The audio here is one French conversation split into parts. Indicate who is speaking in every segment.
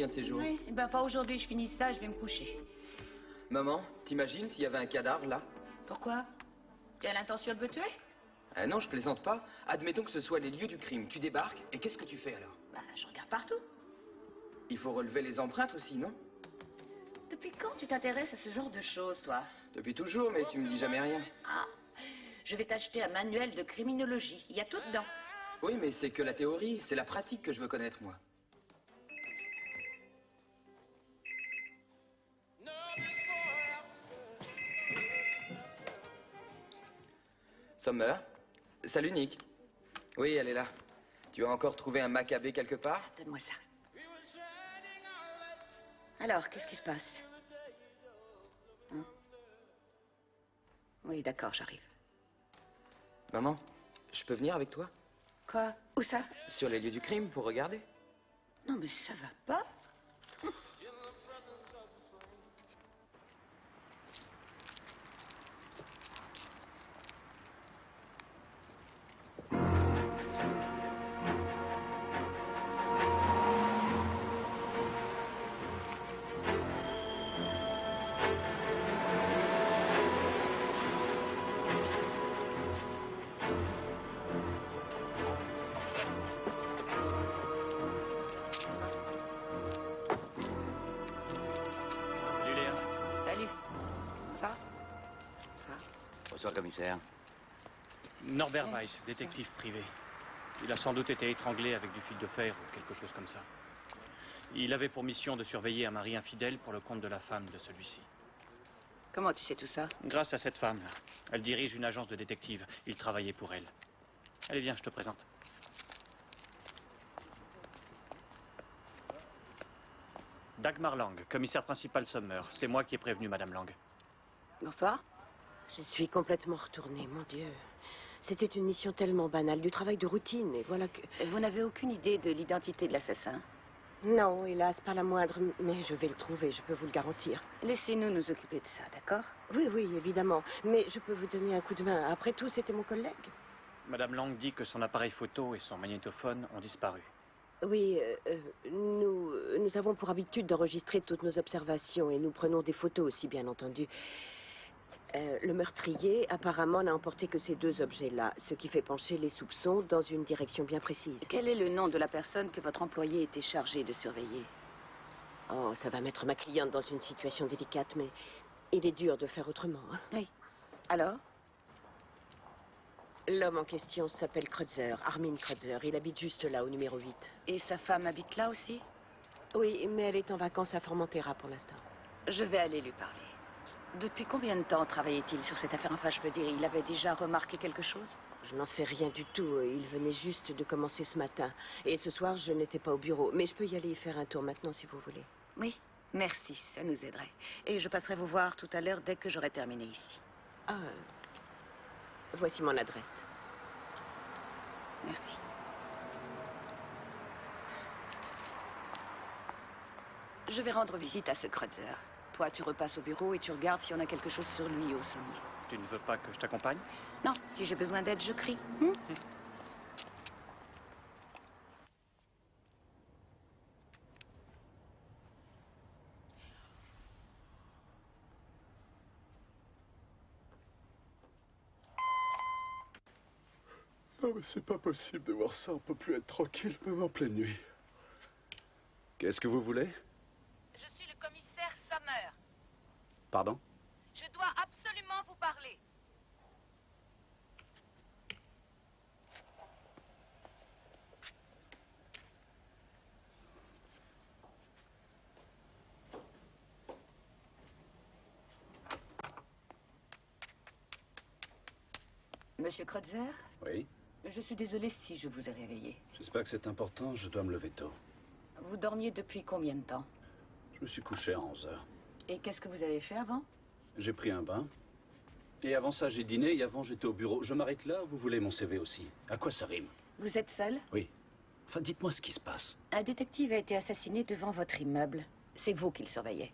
Speaker 1: de ces jours.
Speaker 2: Oui, ben pas aujourd'hui, je finis ça, je vais me coucher.
Speaker 1: Maman, t'imagines s'il y avait un cadavre là?
Speaker 2: Pourquoi? Tu as l'intention de me tuer?
Speaker 1: Non, je plaisante pas. Admettons que ce soit les lieux du crime. Tu débarques, et qu'est-ce que tu fais alors?
Speaker 2: Ben, je regarde partout.
Speaker 1: Il faut relever les empreintes aussi, non?
Speaker 2: Depuis quand tu t'intéresses à ce genre de choses, toi?
Speaker 1: Depuis toujours, mais tu me dis jamais rien.
Speaker 2: Ah, je vais t'acheter un manuel de criminologie. Il y a tout dedans.
Speaker 1: Oui, mais c'est que la théorie, c'est la pratique que je veux connaître, moi. Summer? Salut, Nick. Oui, elle est là. Tu as encore trouvé un Maccabée quelque part?
Speaker 2: Donne-moi ça. Alors, qu'est-ce qui se passe? Hein? Oui, d'accord, j'arrive.
Speaker 1: Maman, je peux venir avec toi?
Speaker 2: Quoi? Où ça?
Speaker 1: Sur les lieux du crime, pour regarder?
Speaker 2: Non, mais ça va pas.
Speaker 3: Salut Léa.
Speaker 2: Salut. Ça? Ça?
Speaker 4: Bonsoir, commissaire.
Speaker 3: Norbert
Speaker 2: Oui,
Speaker 3: Weiss, détective privé. Il a sans doute été étranglé avec du fil de fer ou quelque chose comme ça. Il avait pour mission de surveiller un mari infidèle pour le compte de la femme de celui-ci.
Speaker 2: Comment tu sais tout ça?
Speaker 3: Grâce à cette femme-là. Elle dirige une agence de détectives. Il travaillait pour elle. Allez, viens, je te présente. Dagmar Lang, commissaire principal Summer. C'est moi qui ai prévenu Madame Lang.
Speaker 2: Bonsoir.
Speaker 5: Je suis complètement retournée, mon Dieu. C'était une mission tellement banale, du travail de routine, et voilà que...
Speaker 2: Vous n'avez aucune idée de l'identité de l'assassin?
Speaker 5: Non, hélas, pas la moindre, mais je vais le trouver, je peux vous le garantir.
Speaker 2: Laissez-nous nous occuper de ça, d'accord?
Speaker 5: Oui, oui, évidemment, mais je peux vous donner un coup de main. Après tout, c'était mon collègue.
Speaker 3: Madame Lang dit que son appareil photo et son magnétophone ont disparu.
Speaker 5: Oui, nous avons pour habitude d'enregistrer toutes nos observations, et nous prenons des photos aussi, bien entendu. Le meurtrier, apparemment, n'a emporté que ces deux objets-là, ce qui fait pencher les soupçons dans une direction bien précise.
Speaker 2: Quel est le nom de la personne que votre employé était chargé de surveiller?
Speaker 5: Oh, ça va mettre ma cliente dans une situation délicate, mais il est dur de faire autrement. Hein.
Speaker 2: Oui. Alors?
Speaker 5: L'homme en question s'appelle Kreutzer, Armin Kreutzer. Il habite juste là, au numéro 8.
Speaker 2: Et sa femme habite là aussi?
Speaker 5: Oui, mais elle est en vacances à Formentera pour l'instant.
Speaker 2: Je vais aller lui parler. Depuis combien de temps travaillait-il sur cette affaire? Enfin, je veux dire, il avait déjà remarqué quelque chose?
Speaker 5: Je n'en sais rien du tout. Il venait juste de commencer ce matin. Et ce soir, je n'étais pas au bureau. Mais je peux y aller y faire un tour maintenant, si vous voulez.
Speaker 2: Oui, merci, ça nous aiderait. Et je passerai vous voir tout à l'heure dès que j'aurai terminé ici.
Speaker 5: Ah, voici mon adresse.
Speaker 2: Merci. Je vais rendre visite à ce Kreutzer. Toi, tu repasses au bureau et tu regardes si on a quelque chose sur lui au sommier.
Speaker 3: Tu ne veux pas que je t'accompagne?
Speaker 2: Non, si j'ai besoin d'aide, je crie.
Speaker 6: Non mais c'est pas possible de voir ça, on peut plus être tranquille, même en pleine nuit. Qu'est-ce que vous voulez?
Speaker 7: Je suis le commissaire Summer.
Speaker 6: Pardon?
Speaker 7: Je dois absolument vous parler.
Speaker 2: Monsieur Kreutzer,
Speaker 6: Oui?
Speaker 2: je suis désolée si je vous ai réveillé.
Speaker 6: J'espère que c'est important, je dois me lever tôt.
Speaker 2: Vous dormiez depuis combien de temps?
Speaker 6: Je me suis couché à 11 heures.
Speaker 2: Et qu'est-ce que vous avez fait avant?
Speaker 6: J'ai pris un bain. Et avant ça, j'ai dîné, et avant, j'étais au bureau. Je m'arrête là, vous voulez mon CV aussi? À quoi ça rime?
Speaker 2: Vous êtes seul?
Speaker 6: Oui. Enfin, dites-moi ce qui se passe.
Speaker 2: Un détective a été assassiné devant votre immeuble. C'est vous qui le surveillez.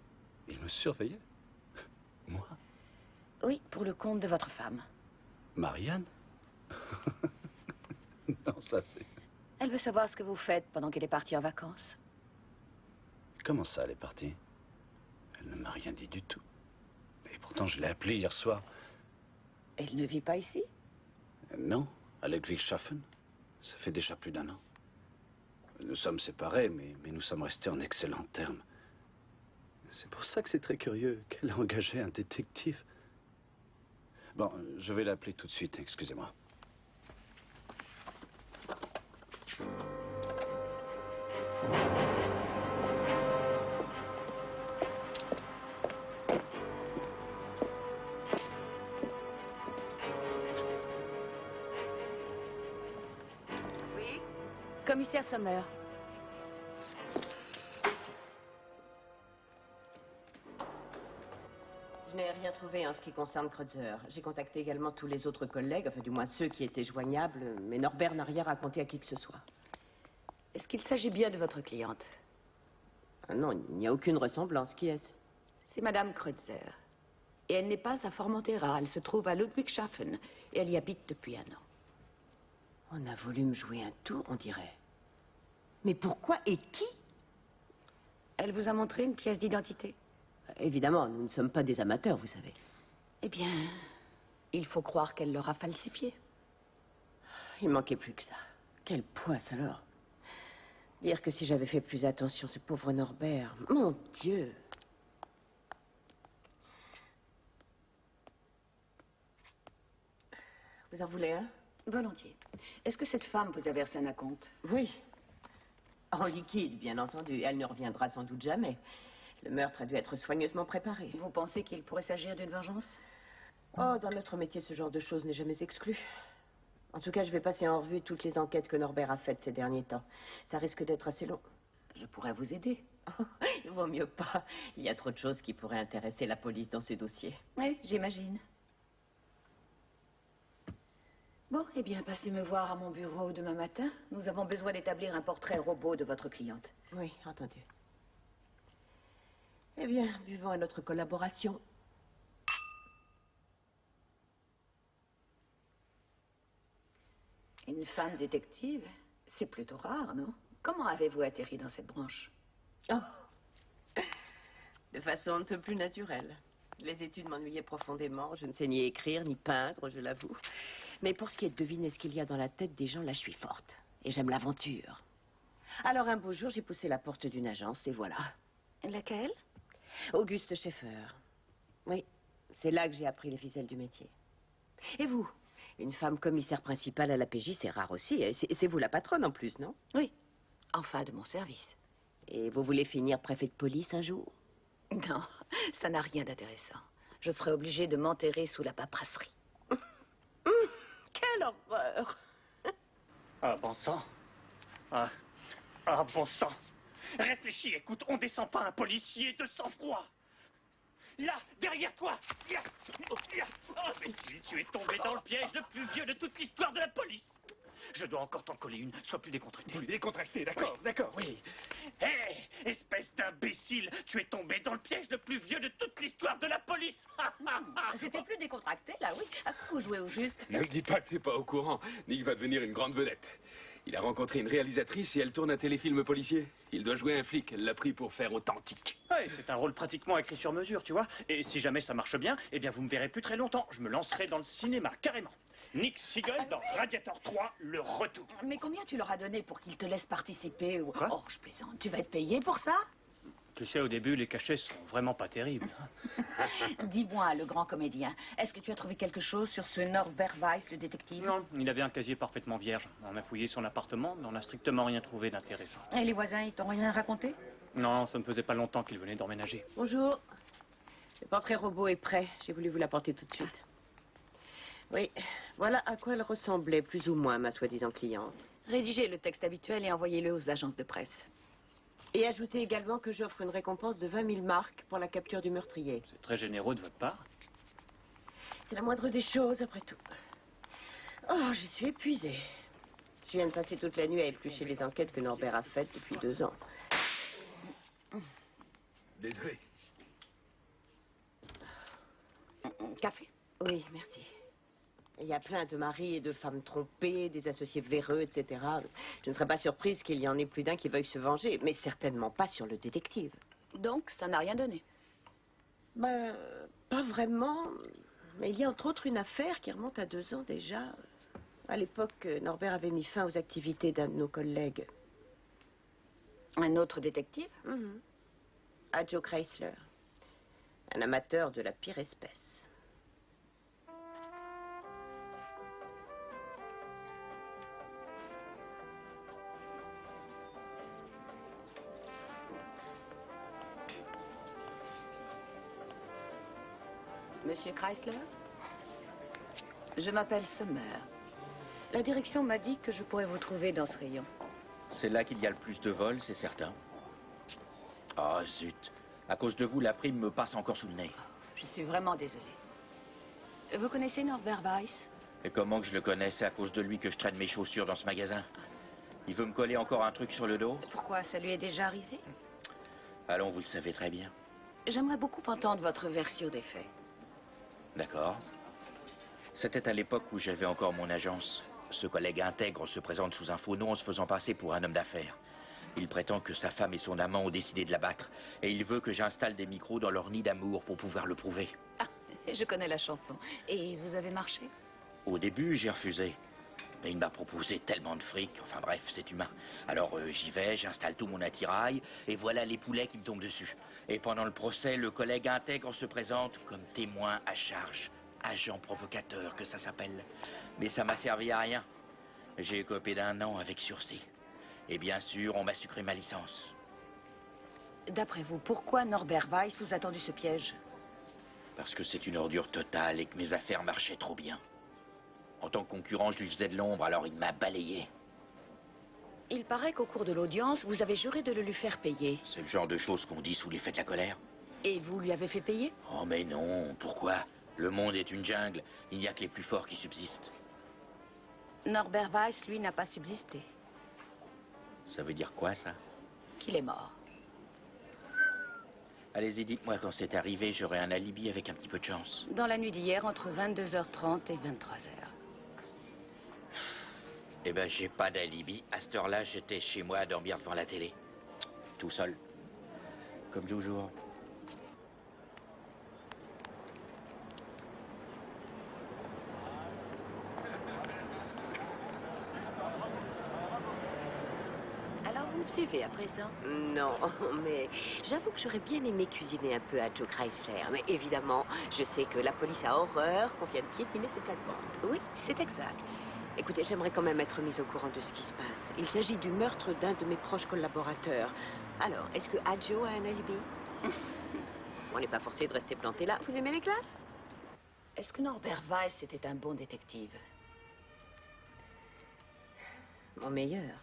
Speaker 6: Il me surveillait? Moi?
Speaker 2: Oui, pour le compte de votre femme.
Speaker 6: Marianne? Non, ça c'est...
Speaker 2: Elle veut savoir ce que vous faites pendant qu'elle est partie en vacances.
Speaker 6: Comment ça, elle est partie? Elle ne m'a rien dit du tout. Et pourtant, je l'ai appelée hier soir.
Speaker 2: Elle ne vit pas ici?
Speaker 6: Non, à Ludwigshafen. Ça fait déjà plus d'1 an. Nous sommes séparés, mais nous sommes restés en excellents termes. C'est pour ça que c'est très curieux qu'elle a engagé un détective. Bon, je vais l'appeler tout de suite, excusez-moi.
Speaker 5: Oui?
Speaker 2: Commissaire Sommer.
Speaker 5: Je n'ai rien trouvé en ce qui concerne Kreutzer. J'ai contacté également tous les autres collègues, enfin du moins ceux qui étaient joignables, mais Norbert n'a rien raconté à qui que ce soit.
Speaker 2: Est-ce qu'il s'agit bien de votre cliente?
Speaker 5: Ah non, il n'y a aucune ressemblance. Qui est-ce?
Speaker 2: C'est Madame Kreutzer. Et elle n'est pas à Formentera. Elle se trouve à Ludwigshafen. Et elle y habite depuis 1 an.
Speaker 5: On a voulu me jouer un tour, on dirait. Mais pourquoi et qui?
Speaker 2: Elle vous a montré une pièce d'identité?
Speaker 5: Évidemment, nous ne sommes pas des amateurs, vous savez.
Speaker 2: Eh bien, il faut croire qu'elle l'aura falsifié.
Speaker 5: Il manquait plus que ça. Quelle poisse alors. Dire que si j'avais fait plus attention, ce pauvre Norbert. Mon Dieu. Vous en voulez un?
Speaker 2: Volontiers. Est-ce que cette femme vous a versé un acompte?
Speaker 5: Oui. En liquide, bien entendu. Elle ne reviendra sans doute jamais. Le meurtre a dû être soigneusement préparé.
Speaker 2: Vous pensez qu'il pourrait s'agir d'une vengeance?
Speaker 5: Oh, dans notre métier, ce genre de choses n'est jamais exclu. En tout cas, je vais passer en revue toutes les enquêtes que Norbert a faites ces derniers temps. Ça risque d'être assez long.
Speaker 2: Je pourrais vous aider.
Speaker 5: Oh, il vaut mieux pas. Il y a trop de choses qui pourraient intéresser la police dans ces dossiers.
Speaker 2: Oui, j'imagine. Bon, eh bien, passez me voir à mon bureau demain matin. Nous avons besoin d'établir un portrait robot de votre cliente.
Speaker 5: Oui, entendu. Eh bien, buvons à notre collaboration.
Speaker 2: Une femme détective? C'est plutôt rare, non? Comment avez-vous atterri dans cette branche?
Speaker 5: Oh. De façon un peu plus naturelle. Les études m'ennuyaient profondément. Je ne sais ni écrire, ni peindre, je l'avoue. Mais pour ce qui est de deviner ce qu'il y a dans la tête des gens, là, je suis forte. Et j'aime l'aventure. Alors, un beau jour, j'ai poussé la porte d'une agence, et voilà.
Speaker 2: Laquelle?
Speaker 5: Auguste Schaeffer. Oui, c'est là que j'ai appris les ficelles du métier. Et vous? Une femme commissaire principale à la PJ, c'est rare aussi. Et c'est vous la patronne en plus, non?
Speaker 2: Oui, en fin de mon service.
Speaker 5: Et vous voulez finir préfet de police un jour?
Speaker 2: Non, ça n'a rien d'intéressant. Je serais obligée de m'enterrer sous la paperasserie.
Speaker 5: Quelle horreur!
Speaker 3: Ah, bon sang. Ah, bon sang. Réfléchis, écoute, on descend pas un policier de sang-froid. Là, derrière toi. Oh, imbécile, tu es tombé dans le piège le plus vieux de toute l'histoire de la police. Je dois encore t'en coller une. Sois plus décontracté.
Speaker 6: Plus décontracté, d'accord,
Speaker 3: Oui.
Speaker 6: d'accord.
Speaker 3: Oui. Hé, espèce d'imbécile, tu es tombé dans le piège le plus vieux de toute l'histoire de la police.
Speaker 2: C'était plus décontracté, là, oui. À quoi vous jouez au juste?
Speaker 4: Ne me dis pas que t'es pas au courant. Nick va devenir une grande vedette. Il a rencontré une réalisatrice et elle tourne un téléfilm policier. Il doit jouer un flic. Elle l'a pris pour faire authentique.
Speaker 3: Oui, c'est un rôle pratiquement écrit sur mesure, tu vois. Et si jamais ça marche bien, eh bien vous me verrez plus très longtemps. Je me lancerai dans le cinéma, carrément. Nick Siegel dans Radiator 3, le retour.
Speaker 2: Mais combien tu leur as donné pour qu'ils te laissent participer ou...
Speaker 3: Quoi?
Speaker 2: Oh, je plaisante. Tu vas être payé pour ça?
Speaker 3: Tu sais, au début, les cachets sont vraiment pas terribles.
Speaker 2: Dis-moi, le grand comédien, est-ce que tu as trouvé quelque chose sur ce Norbert Weiss, le détective?
Speaker 3: Non, il avait un casier parfaitement vierge. On a fouillé son appartement, mais on n'a strictement rien trouvé d'intéressant.
Speaker 2: Et les voisins, ils t'ont rien raconté?
Speaker 3: Non, ça ne faisait pas longtemps qu'il venait d'emménager.
Speaker 5: Bonjour. Le portrait robot est prêt. J'ai voulu vous l'apporter tout de suite. Oui, voilà à quoi elle ressemblait, plus ou moins, ma soi-disant cliente.
Speaker 2: Rédigez le texte habituel et envoyez-le aux agences de presse.
Speaker 5: Et ajoutez également que j'offre une récompense de 20 000 marks pour la capture du meurtrier.
Speaker 3: C'est très généreux de votre part.
Speaker 5: C'est la moindre des choses, après tout. Oh, je suis épuisée. Je viens de passer toute la nuit à éplucher les enquêtes que Norbert a faites depuis 2 ans.
Speaker 4: Désolé.
Speaker 2: Café?
Speaker 5: Oui, merci. Il y a plein de maris et de femmes trompées, des associés véreux, etc. Je ne serais pas surprise qu'il y en ait plus d'un qui veuille se venger, mais certainement pas sur le détective.
Speaker 2: Donc, ça n'a rien donné.
Speaker 5: Ben, pas vraiment. Mais il y a entre autres une affaire qui remonte à 2 ans déjà. À l'époque, Norbert avait mis fin aux activités d'un de nos collègues.
Speaker 2: Un autre détective?
Speaker 5: Joe Chrysler. Un amateur de la pire espèce.
Speaker 2: Monsieur Chrysler? Je m'appelle Summer. La direction m'a dit que je pourrais vous trouver dans ce rayon.
Speaker 8: C'est là qu'il y a le plus de vols, c'est certain. Ah, zut. À cause de vous, la prime me passe encore sous le nez.
Speaker 2: Je suis vraiment désolée. Vous connaissez Norbert Weiss?
Speaker 8: Et comment que je le connais? C'est à cause de lui que je traîne mes chaussures dans ce magasin. Il veut me coller encore un truc sur le dos?
Speaker 2: Pourquoi? Ça lui est déjà arrivé?
Speaker 8: Allons, vous le savez très bien.
Speaker 2: J'aimerais beaucoup entendre votre version des faits.
Speaker 8: D'accord. C'était à l'époque où j'avais encore mon agence. Ce collègue intègre se présente sous un faux nom en se faisant passer pour un homme d'affaires. Il prétend que sa femme et son amant ont décidé de l'abattre. Et il veut que j'installe des micros dans leur nid d'amour pour pouvoir le prouver.
Speaker 2: Ah, je connais la chanson. Et vous avez marché?
Speaker 8: Au début, j'ai refusé. Mais il m'a proposé tellement de fric. Enfin bref, c'est humain. Alors j'y vais, j'installe tout mon attirail. Et voilà les poulets qui me tombent dessus. Et pendant le procès, le collègue intègre se présente comme témoin à charge. Agent provocateur, que ça s'appelle. Mais ça m'a servi à rien. J'ai écopé d'1 an avec sursis. Et bien sûr, on m'a sucré ma licence.
Speaker 2: D'après vous, pourquoi Norbert Weiss vous a tendu ce piège?
Speaker 8: Parce que c'est une ordure totale et que mes affaires marchaient trop bien. En tant que concurrent, je lui faisais de l'ombre, alors il m'a balayé.
Speaker 2: Il paraît qu'au cours de l'audience, vous avez juré de le lui faire payer.
Speaker 8: C'est le genre de choses qu'on dit sous l'effet de la colère.
Speaker 2: Et vous lui avez fait payer?
Speaker 8: Oh mais non, pourquoi? Le monde est une jungle, il n'y a que les plus forts qui subsistent.
Speaker 2: Norbert Weiss, lui, n'a pas subsisté.
Speaker 8: Ça veut dire quoi, ça?
Speaker 2: Qu'il est mort.
Speaker 8: Allez-y, dites-moi quand c'est arrivé, j'aurai un alibi avec un petit peu de chance.
Speaker 2: Dans la nuit d'hier, entre 22h30 et 23h.
Speaker 8: Eh ben, j'ai pas d'alibi. À cette heure-là, j'étais chez moi à dormir devant la télé. Tout seul. Comme toujours.
Speaker 2: Alors, vous me suivez à présent?
Speaker 5: Non, mais j'avoue que j'aurais bien aimé cuisiner un peu à Joe Chrysler. Mais évidemment, je sais que la police a horreur qu'on vienne piétiner ses plates-bandes.
Speaker 2: Oui, c'est exact.
Speaker 5: Écoutez, j'aimerais quand même être mise au courant de ce qui se passe. Il s'agit du meurtre d'un de mes proches collaborateurs. Alors, est-ce que Joe a un alibi? On n'est pas forcé de rester planté là. Vous aimez les glaces?
Speaker 2: Est-ce que Norbert Weiss était un bon détective?
Speaker 5: Mon meilleur.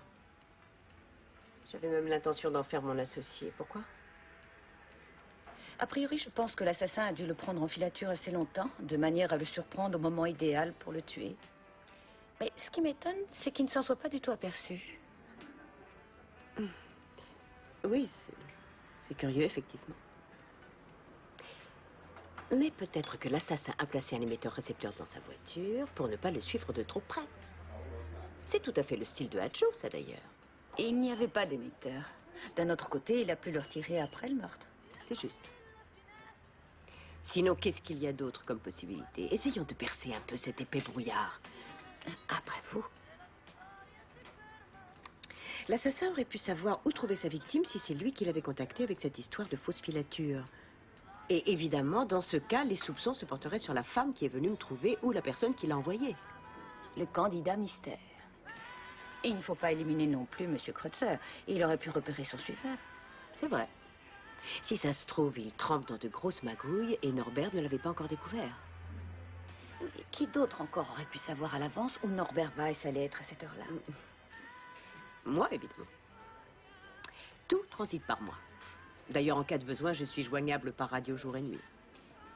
Speaker 5: J'avais même l'intention d'en faire mon associé. Pourquoi?
Speaker 2: A priori, je pense que l'assassin a dû le prendre en filature assez longtemps, de manière à le surprendre au moment idéal pour le tuer. Mais ce qui m'étonne, c'est qu'il ne s'en soit pas du tout aperçu.
Speaker 5: Oui, c'est curieux, effectivement. Mais peut-être que l'assassin a placé un émetteur-récepteur dans sa voiture pour ne pas le suivre de trop près. C'est tout à fait le style de Joe, ça, d'ailleurs.
Speaker 2: Et il n'y avait pas d'émetteur. D'un autre côté, il a pu le retirer après le meurtre.
Speaker 5: C'est juste. Sinon, qu'est-ce qu'il y a d'autre comme possibilité? Essayons de percer un peu cet épais brouillard. Après vous. L'assassin aurait pu savoir où trouver sa victime si c'est lui qui l'avait contacté avec cette histoire de fausse filature. Et évidemment, dans ce cas, les soupçons se porteraient sur la femme qui est venue me trouver ou la personne qui l'a envoyé.
Speaker 2: Le candidat mystère. Et il ne faut pas éliminer non plus M. Kreutzer. Il aurait pu repérer son suiveur.
Speaker 5: C'est vrai. Si ça se trouve, il trempe dans de grosses magouilles et Norbert ne l'avait pas encore découvert.
Speaker 2: Et qui d'autre encore aurait pu savoir à l'avance où Norbert Weiss allait être à cette heure-là?
Speaker 5: Moi, évidemment. Tout transite par moi. D'ailleurs, en cas de besoin, je suis joignable par radio jour et nuit.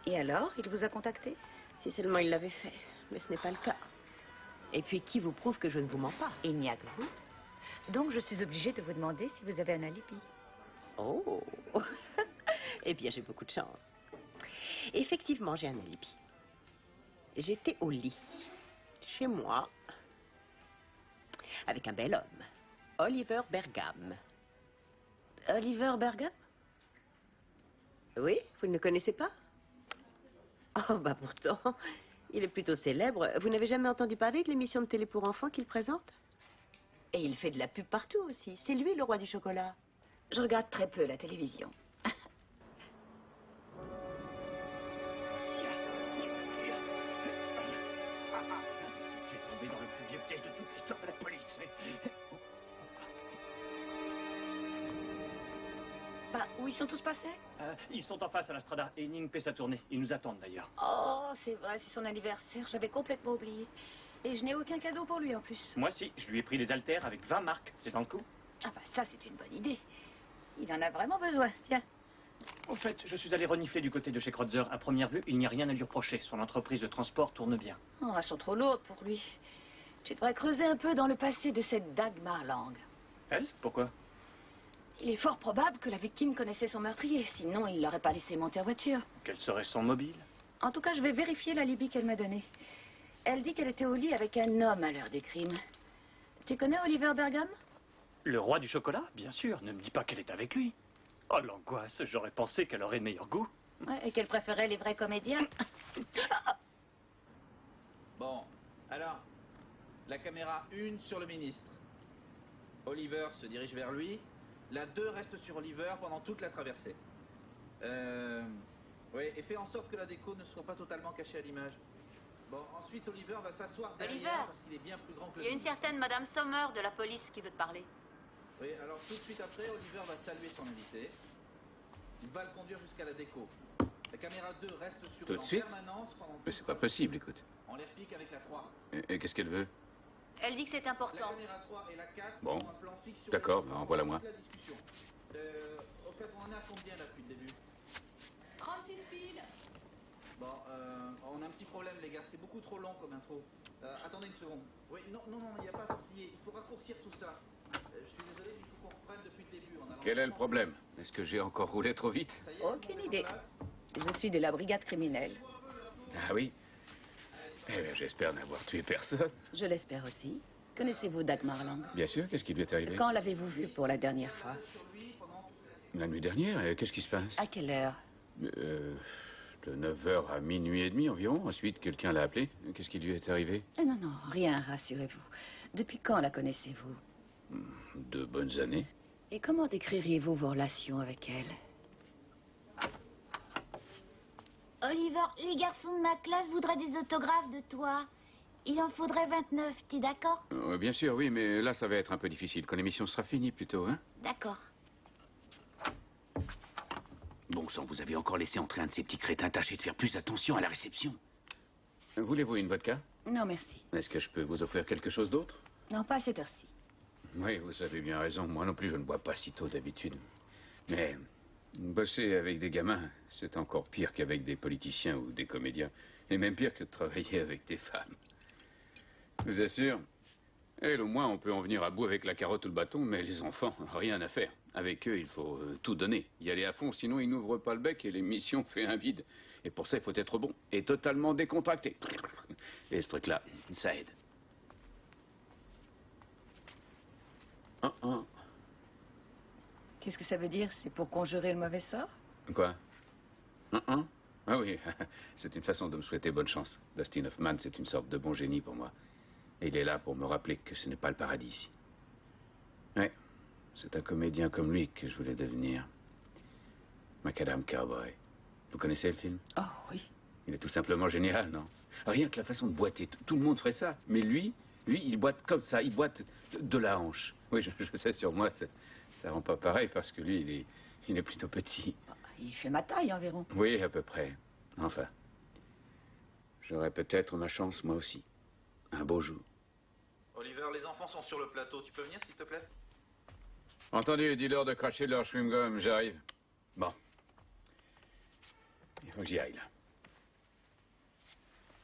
Speaker 2: Et alors, il vous a contacté?
Speaker 5: Si seulement il l'avait fait. Mais ce n'est pas le cas. Et puis, qui vous prouve que je ne vous mens pas?
Speaker 2: Il n'y a que vous. Donc, je suis obligée de vous demander si vous avez un alibi.
Speaker 5: Oh. Eh bien, j'ai beaucoup de chance. Effectivement, j'ai un alibi. J'étais au lit. chez moi, avec un bel homme, Oliver Bergam.
Speaker 2: Oliver Bergam?
Speaker 5: Oui, vous ne le connaissez pas? Oh, bah pourtant, il est plutôt célèbre. Vous n'avez jamais entendu parler de l'émission de télé pour enfants qu'il présente? Et il fait de la pub partout aussi. C'est lui, le roi du chocolat.
Speaker 2: Je regarde très peu la télévision.
Speaker 3: J'ai tombé dans le plus vieux piège de toute l'histoire de la police.
Speaker 2: Bah, où ils sont tous passés?
Speaker 3: Ils sont en face à la Strada et Ning fait sa tournée. Ils nous attendent d'ailleurs.
Speaker 2: Oh, c'est vrai, c'est son anniversaire. J'avais complètement oublié. Et je n'ai aucun cadeau pour lui en plus.
Speaker 3: Moi si, je lui ai pris des haltères avec 20 marques. C'est dans le coup.
Speaker 2: Ah bah ça, c'est une bonne idée. Il en a vraiment besoin, tiens.
Speaker 3: Au fait, je suis allé renifler du côté de chez Kreutzer. À première vue, il n'y a rien à lui reprocher. Son entreprise de transport tourne bien.
Speaker 2: Oh, elles sont trop lourdes pour lui. Tu devrais creuser un peu dans le passé de cette Dagmar Lang.
Speaker 3: Elle? Pourquoi?
Speaker 2: Il est fort probable que la victime connaissait son meurtrier. Sinon, il l'aurait pas laissé monter en voiture.
Speaker 3: Quel serait son mobile?
Speaker 2: En tout cas, je vais vérifier l'alibi qu'elle m'a donné. Elle dit qu'elle était au lit avec un homme à l'heure du crime. Tu connais Oliver Bergam?
Speaker 3: Le roi du chocolat? Bien sûr. Ne me dis pas qu'elle est avec lui. Oh, l'angoisse. J'aurais pensé qu'elle aurait meilleur goût.
Speaker 2: Ouais, et qu'elle préférait les vrais comédiens.
Speaker 9: Bon, alors, la caméra 1 sur le ministre. Oliver se dirige vers lui. La 2 reste sur Oliver pendant toute la traversée. Oui, et fait en sorte que la déco ne soit pas totalement cachée à l'image. Bon, ensuite Oliver va s'asseoir derrière
Speaker 7: Oliver,
Speaker 9: parce qu'il est bien plus grand que
Speaker 7: il
Speaker 9: le
Speaker 7: y a une
Speaker 9: ministre.
Speaker 7: certaine Madame Sommer de la police qui veut te parler.
Speaker 9: Oui, alors tout de suite après, Oliver va saluer son invité. Il va le conduire jusqu'à la déco. La caméra 2 reste sur
Speaker 6: Tout
Speaker 9: eux
Speaker 6: de
Speaker 9: en
Speaker 6: suite?
Speaker 9: permanence pendant
Speaker 6: Mais
Speaker 9: toute
Speaker 6: c'est pas
Speaker 9: la-
Speaker 6: possible, écoute.
Speaker 9: On les repique avec la 3.
Speaker 6: Et qu'est-ce qu'elle veut?
Speaker 7: Elle dit que c'est
Speaker 9: La
Speaker 7: important.
Speaker 9: caméra 3 et la 4
Speaker 6: Bon.
Speaker 9: font un plan fixe sur
Speaker 6: D'accord,
Speaker 9: les
Speaker 6: ben,
Speaker 9: enfants
Speaker 6: envoie-la-moi.
Speaker 9: pendant toute la discussion. Au fait, on en est à combien là depuis le début?
Speaker 7: 36 piles.
Speaker 9: Bon, on a un petit problème les gars, c'est beaucoup trop long comme intro. Attendez une seconde. Oui, non, il n'y a pas à tortiller, il faut raccourcir tout ça. Je suis désolé, mais il faut qu'on reprenne depuis le début.
Speaker 6: Quel est le problème? Est-ce que j'ai encore roulé trop vite?
Speaker 9: Ça y est,
Speaker 2: Aucune
Speaker 9: vous êtes en
Speaker 2: idée.
Speaker 9: place?
Speaker 2: Je suis de la brigade criminelle.
Speaker 6: Ah oui? Eh bien, j'espère n'avoir tué personne.
Speaker 2: Je l'espère aussi. Connaissez-vous Dagmar Lang?
Speaker 6: Bien sûr, qu'est-ce qui lui est arrivé?
Speaker 2: Quand l'avez-vous vue pour la dernière fois?
Speaker 6: La nuit dernière, qu'est-ce qui se passe?
Speaker 2: À quelle heure?
Speaker 6: De 9h à minuit et demi environ. Ensuite, quelqu'un l'a appelé. Qu'est-ce qui lui est arrivé?
Speaker 2: Non, non, rien, rassurez-vous. Depuis quand la connaissez-vous?
Speaker 6: 2 bonnes années.
Speaker 2: Et comment décririez-vous vos relations avec elle?
Speaker 10: Oliver, les garçons de ma classe voudraient des autographes de toi. Il en faudrait 29, t'es d'accord?
Speaker 6: Bien sûr, oui, mais là, ça va être un peu difficile. Quand l'émission sera finie, plutôt, hein?
Speaker 10: D'accord.
Speaker 8: Bon sang, vous avez encore laissé entrer un de ces petits crétins. Tâchez de faire plus attention à la réception.
Speaker 6: Voulez-vous une vodka?
Speaker 2: Non, merci.
Speaker 6: Est-ce que je peux vous offrir quelque chose d'autre?
Speaker 2: Non, pas à cette heure-ci.
Speaker 6: Oui, vous avez bien raison. Moi non plus, je ne bois pas si tôt d'habitude. Mais bosser avec des gamins, c'est encore pire qu'avec des politiciens ou des comédiens. Et même pire que de travailler avec des femmes. Je vous assure, elle, au moins, on peut en venir à bout avec la carotte ou le bâton, mais les enfants, rien à faire. Avec eux, il faut tout donner, y aller à fond, sinon ils n'ouvrent pas le bec et l'émission fait un vide. Et pour ça, il faut être bon et totalement décontracté. Et ce truc-là, ça aide.
Speaker 2: Qu'est-ce que ça veut dire? C'est pour conjurer le mauvais sort?
Speaker 6: Quoi? Ah oui, c'est une façon de me souhaiter bonne chance. Dustin Hoffman, c'est une sorte de bon génie pour moi. Et il est là pour me rappeler que ce n'est pas le paradis ici. Ouais, c'est un comédien comme lui que je voulais devenir. Macadam Cowboy. Vous connaissez le film?
Speaker 2: Oh, oui.
Speaker 6: Il est tout simplement génial, non? Rien que la façon de boiter. Tout le monde ferait ça. Mais lui, il boite comme ça. Il boite de la hanche. Oui, je sais, sur moi, ça rend pas pareil parce que lui, il est plutôt petit.
Speaker 2: Il fait ma taille environ.
Speaker 6: Oui, à peu près. Enfin, j'aurai peut-être ma chance, moi aussi. Un beau jour.
Speaker 9: Oliver, les enfants sont sur le plateau, tu peux venir s'il te plaît?
Speaker 6: Entendu, dis-leur de cracher de leur chewing-gum, j'arrive. Bon. Il faut que j'y aille, là.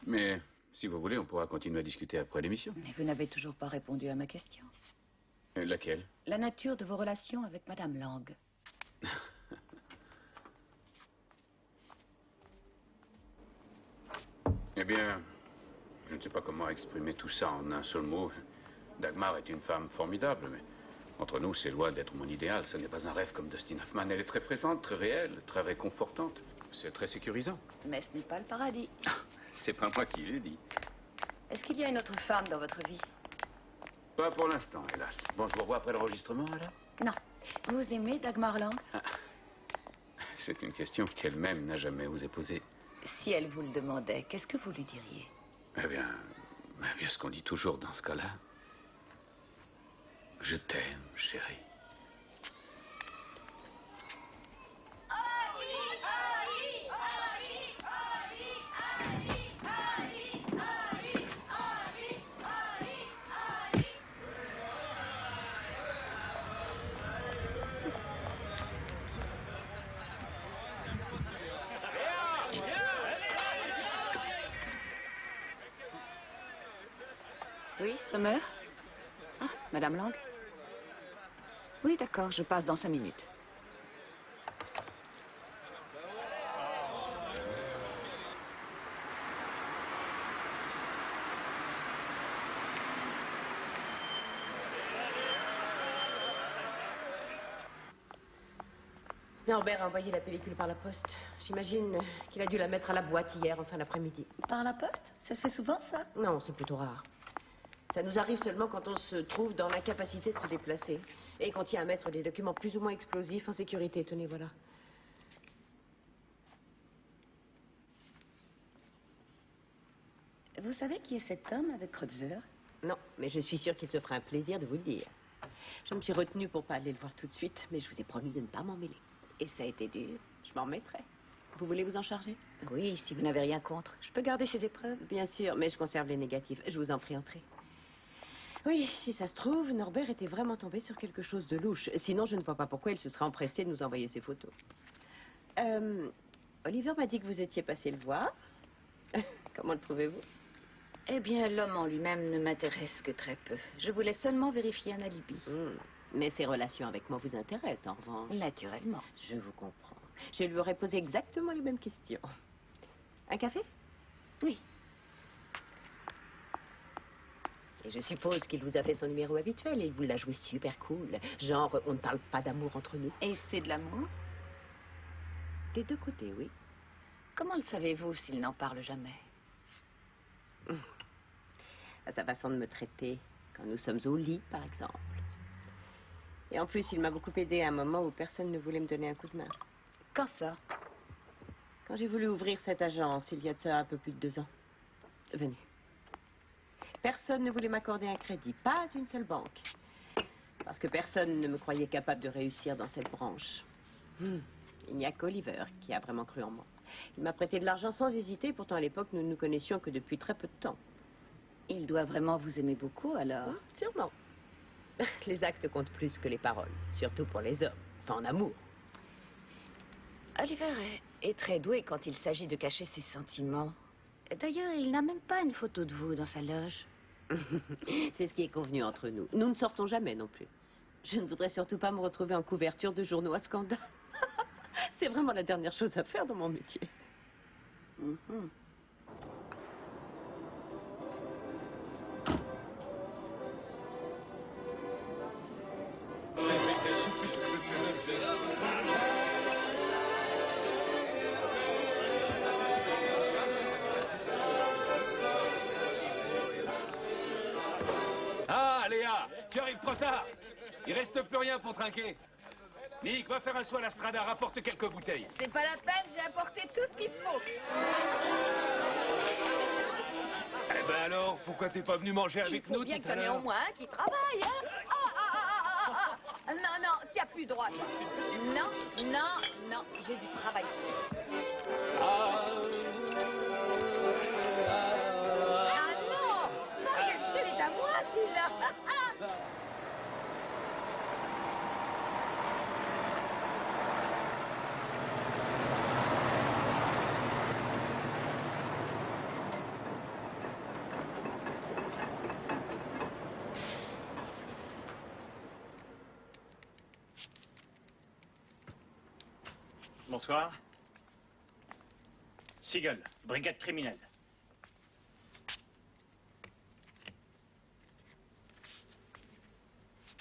Speaker 6: Mais, si vous voulez, on pourra continuer à discuter après l'émission.
Speaker 2: Mais vous n'avez toujours pas répondu à ma question.
Speaker 6: Laquelle?
Speaker 2: La nature de vos relations avec Madame Lang.
Speaker 6: Eh bien, Je ne sais pas comment exprimer tout ça en un seul mot. Dagmar est une femme formidable, mais entre nous, c'est loin d'être mon idéal. Ce n'est pas un rêve comme Dustin Hoffman. Elle est très présente, très réelle, très réconfortante. C'est très sécurisant.
Speaker 2: Mais ce n'est pas le paradis.
Speaker 6: C'est pas moi qui l'ai dit.
Speaker 2: Est-ce qu'il y a une autre femme dans votre vie?
Speaker 6: Pas pour l'instant, hélas. Bon, je vous revois après l'enregistrement, alors?
Speaker 2: Non. Vous aimez Dagmar Lang?
Speaker 6: C'est une question qu'elle-même n'a jamais osé poser.
Speaker 2: Si elle vous le demandait, qu'est-ce que vous lui diriez?
Speaker 6: Eh bien ce qu'on dit toujours dans ce cas-là. Je t'aime, chérie.
Speaker 2: Oui, Sommer? Ah, Madame Lang? Oui, d'accord, je passe dans 5 minutes.
Speaker 5: Norbert a envoyé la pellicule par la poste. J'imagine qu'il a dû la mettre à la boîte hier, en fin d'après-midi.
Speaker 2: Par la poste? Ça se fait souvent, ça?
Speaker 5: Non, c'est plutôt rare. Ça nous arrive seulement quand on se trouve dans l'incapacité de se déplacer et qu'on tient à mettre des documents plus ou moins explosifs en sécurité. Tenez, voilà.
Speaker 2: Vous savez qui est cet homme avec Kreutzer?
Speaker 5: Non, mais je suis sûre qu'il se fera un plaisir de vous le dire. Je me suis retenue pour pas aller le voir tout de suite, mais je vous ai promis de ne pas m'en mêler. Et ça a été dur. Je m'en remettrai. Vous voulez vous en charger?
Speaker 2: Oui, si vous n'avez rien contre. Je peux garder ces épreuves?
Speaker 5: Bien sûr, mais je conserve les négatifs. Je vous en prie, entrez. Oui, si ça se trouve, Norbert était vraiment tombé sur quelque chose de louche. Sinon, je ne vois pas pourquoi il se serait empressé de nous envoyer ses photos. Oliver m'a dit que vous étiez passé le voir. Comment le trouvez-vous?
Speaker 2: Eh bien, l'homme en lui-même ne m'intéresse que très peu. Je voulais seulement vérifier un alibi.
Speaker 5: Mais ses relations avec moi vous intéressent, en revanche.
Speaker 2: Naturellement.
Speaker 5: Je vous comprends. Je lui aurais posé exactement les mêmes questions. Un café?
Speaker 2: Oui.
Speaker 5: Et je suppose qu'il vous a fait son numéro habituel et il vous l'a joué super cool. Genre, on ne parle pas d'amour entre nous.
Speaker 2: Et c'est de l'amour?
Speaker 5: Des deux côtés, oui.
Speaker 2: Comment le savez-vous s'il n'en parle jamais?
Speaker 5: À sa façon de me traiter, quand nous sommes au lit, par exemple. Et en plus, il m'a beaucoup aidé à un moment où personne ne voulait me donner un coup de main.
Speaker 2: Quand ça?
Speaker 5: Quand j'ai voulu ouvrir cette agence, il y a de ça un peu plus de 2 ans. Venez. Personne ne voulait m'accorder un crédit, pas une seule banque. Parce que personne ne me croyait capable de réussir dans cette branche. Il n'y a qu'Oliver qui a vraiment cru en moi. Il m'a prêté de l'argent sans hésiter, pourtant à l'époque, nous ne nous connaissions que depuis très peu de temps.
Speaker 2: Il doit vraiment vous aimer beaucoup, alors?
Speaker 5: Sûrement. Les actes comptent plus que les paroles, surtout pour les hommes, enfin en amour.
Speaker 2: Oliver est très doué quand il s'agit de cacher ses sentiments. D'ailleurs, il n'a même pas une photo de vous dans sa loge.
Speaker 5: C'est ce qui est convenu entre nous. Nous ne sortons jamais non plus. Je ne voudrais surtout pas me retrouver en couverture de journaux à scandale. C'est vraiment la dernière chose à faire dans mon métier.
Speaker 4: Ah, Léa, tu arrives trop tard. Il reste plus rien pour trinquer. Nick, va faire un saut à la Strada, rapporte quelques bouteilles.
Speaker 7: C'est pas la peine, j'ai apporté tout ce qu'il faut.
Speaker 4: Eh ben alors, pourquoi t'es pas venu manger avec nous
Speaker 7: Bien
Speaker 4: tout
Speaker 7: qu'il y
Speaker 4: à
Speaker 7: en ait
Speaker 4: l'heure?
Speaker 7: au moins un qui travaille, hein. Non, non, tu as plus droit, toi. Non, non, non, j'ai du travail. Ah non! Ma question est à moi, celui-là.
Speaker 3: Bonsoir. Siegel, brigade criminelle.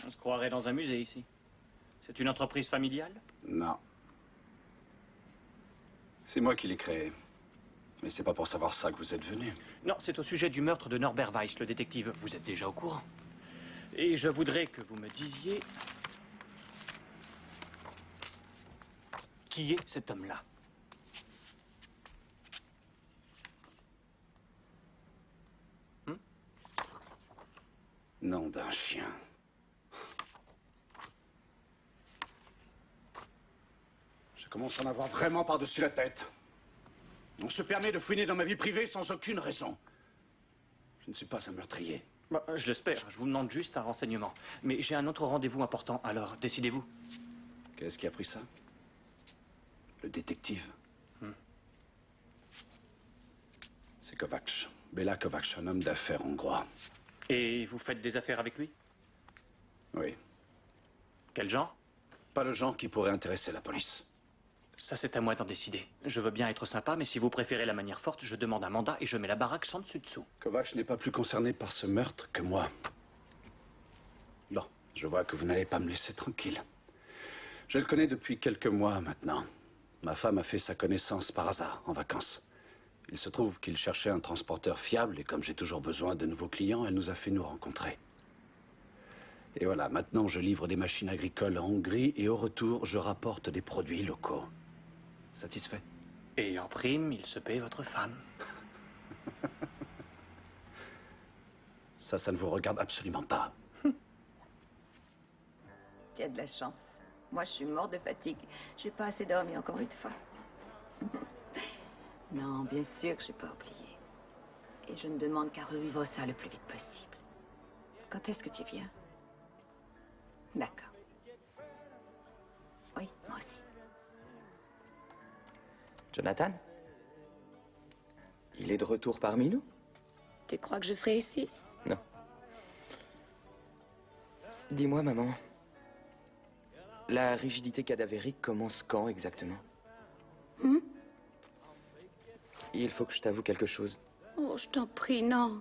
Speaker 3: On se croirait dans un musée ici. C'est une entreprise familiale?
Speaker 6: Non. C'est moi qui l'ai créé. Mais c'est pas pour savoir ça que vous êtes venu.
Speaker 3: Non, c'est au sujet du meurtre de Norbert Weiss, le détective. Vous êtes déjà au courant. Et je voudrais que vous me disiez... qui est cet homme-là?
Speaker 6: Nom d'un chien. Je commence à en avoir vraiment par-dessus la tête. On se permet de fouiner dans ma vie privée sans aucune raison. Je ne suis pas un meurtrier.
Speaker 3: Bah, je l'espère, je vous demande juste un renseignement. Mais j'ai un autre rendez-vous important, alors décidez-vous.
Speaker 6: Qu'est-ce qui a pris ça? Le détective. C'est Kovacs. Béla Kovacs, un homme d'affaires hongrois.
Speaker 3: Et vous faites des affaires avec lui?
Speaker 6: Oui.
Speaker 3: Quel genre?
Speaker 6: Pas le genre qui pourrait intéresser la police.
Speaker 3: Ça, c'est à moi d'en décider. Je veux bien être sympa, mais si vous préférez la manière forte, je demande un mandat et je mets la baraque sans dessus-dessous.
Speaker 6: Kovacs n'est pas plus concerné par ce meurtre que moi. Bon, je vois que vous n'allez pas me laisser tranquille. Je le connais depuis quelques mois maintenant. Ma femme a fait sa connaissance par hasard, en vacances. Il se trouve qu'il cherchait un transporteur fiable et comme j'ai toujours besoin de nouveaux clients, elle nous a fait nous rencontrer. Et voilà, maintenant je livre des machines agricoles en Hongrie et au retour, je rapporte des produits locaux. Satisfait?
Speaker 3: Et en prime, il se paie votre femme.
Speaker 6: Ça ne vous regarde absolument pas.
Speaker 2: Tu as de la chance. Moi, je suis morte de fatigue. J'ai pas assez dormi encore une fois. Non, bien sûr que je n'ai pas oublié. Et je ne demande qu'à revivre ça le plus vite possible. Quand est-ce que tu viens? D'accord. Oui, moi aussi.
Speaker 1: Jonathan? Il est de retour parmi nous?
Speaker 2: Tu crois que je serai ici?
Speaker 1: Non. Dis-moi, maman. La rigidité cadavérique commence quand exactement? Il faut que je t'avoue quelque chose.
Speaker 2: Oh, je t'en prie, non.